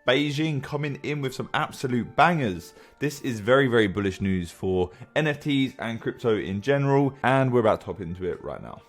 Beijing coming in with some absolute bangers. This is very, very bullish news for NFTs and crypto in general, and we're about to hop into it right now.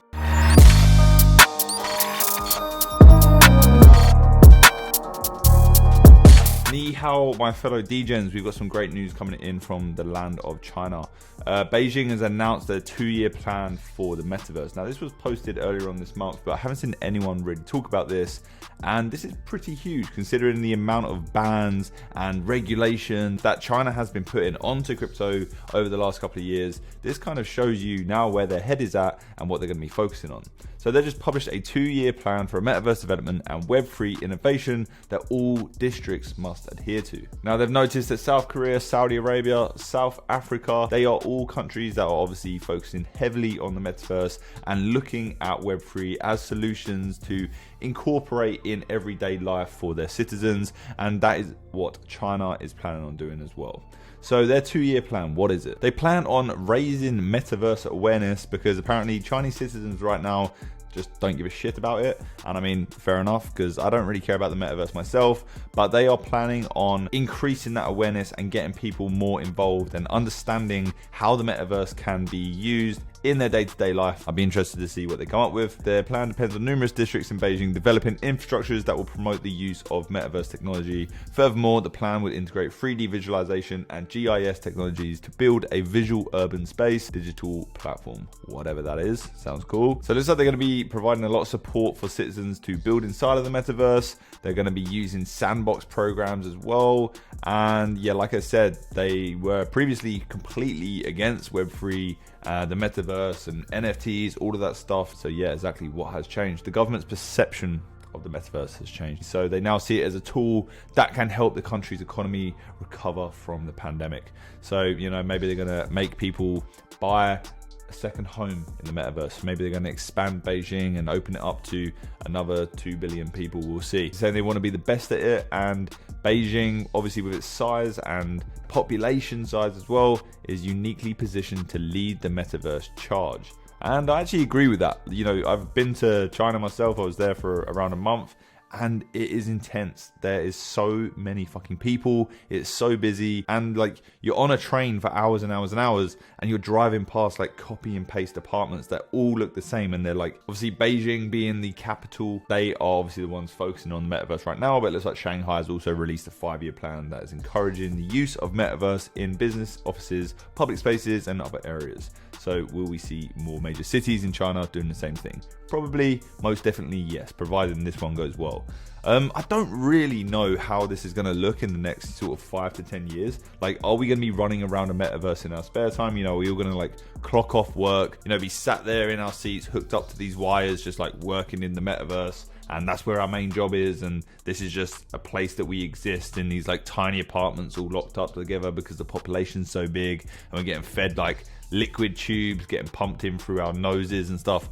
Ni hao, my fellow degens, we've got some great news coming in from the land of China. Beijing has announced their 2-year plan for the metaverse. Now, this was posted earlier on this month, but I haven't seen anyone really talk about this. And this is pretty huge considering the amount of bans and regulations that China has been putting onto crypto over the last couple of years. This kind of shows you now where their head is at and what they're going to be focusing on. So they just published a 2-year plan for metaverse development and Web3 innovation that all districts must adhere to. Now, they've noticed that South Korea, Saudi Arabia, South Africa, they are all countries that are obviously focusing heavily on the metaverse and looking at Web3 as solutions to incorporate in everyday life for their citizens. And that is what China is planning on doing as well. So their 2-year plan, what is it? They plan on raising metaverse awareness because apparently Chinese citizens right now just don't give a shit about it. And I mean, fair enough, because I don't really care about the metaverse myself, but they are planning on increasing that awareness and getting people more involved and understanding how the metaverse can be used in their day-to-day life. I'd be interested to see what they come up with. Their plan depends on numerous districts in Beijing developing infrastructures that will promote the use of metaverse technology. Furthermore, the plan would integrate 3D visualization and GIS technologies to build a visual urban space digital platform, whatever that is. Sounds cool. So it looks like they're going to be providing a lot of support for citizens to build inside of the metaverse. They're going to be using sandbox programs as well. And yeah, like I said, they were previously completely against Web3, the metaverse and NFTs, all of that stuff. So yeah, exactly what has changed. The government's perception of the metaverse has changed. So they now see it as a tool that can help the country's economy recover from the pandemic. So, you know, maybe they're going to make people buy a second home in the metaverse. Maybe they're going to expand Beijing and open it up to another 2 billion people. We'll see. So they want to be the best at it, and Beijing, obviously with its size and population size as well, is uniquely positioned to lead the metaverse charge. And I actually agree with that. You know, I've been to China myself. I was there for around a month. And it is intense. There is so many fucking people. It's so busy. And like, you're on a train for hours and hours and hours, and you're driving past like copy and paste apartments that all look the same. And they're like, obviously Beijing being the capital, they are obviously the ones focusing on the metaverse right now. But it looks like Shanghai has also released a 5-year plan that is encouraging the use of metaverse in business, offices, public spaces, and other areas. So will we see more major cities in China doing the same thing? Probably, most definitely yes, provided this one goes well. I don't really know how this is going to look in the next sort of 5 to 10 years. Like, are we going to be running around a metaverse in our spare time? You know, are we all going to like clock off work, you know, be sat there in our seats, hooked up to these wires, just like working in the metaverse? And that's where our main job is. And this is just a place that we exist in, these like tiny apartments all locked up together because the population's so big, and we're getting fed like liquid tubes getting pumped in through our noses and stuff.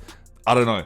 I don't know.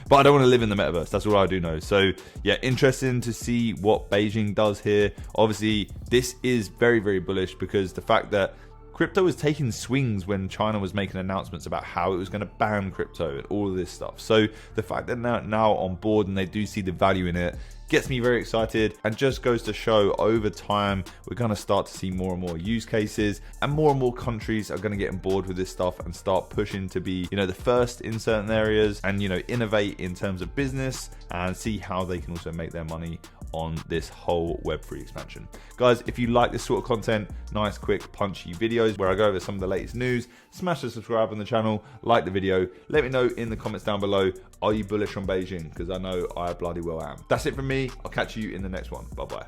But I don't want to live in the metaverse. That's all I do know. So yeah, interesting to see what Beijing does here. Obviously, this is very, very bullish because the fact that crypto was taking swings when China was making announcements about how it was going to ban crypto and all of this stuff. So the fact that now on board and they do see the value in it gets me very excited, and just goes to show over time we're going to start to see more and more use cases, and more countries are going to get on board with this stuff and start pushing to be, you know, the first in certain areas, and, you know, innovate in terms of business and see how they can also make their money on this whole Web3 expansion. Guys, if you like this sort of content, nice, quick, punchy videos where I go over some of the latest news, smash the subscribe on the channel, like the video, let me know in the comments down below, are you bullish on Beijing? Because I know I bloody well am. That's it from me. I'll catch you in the next one. Bye-bye.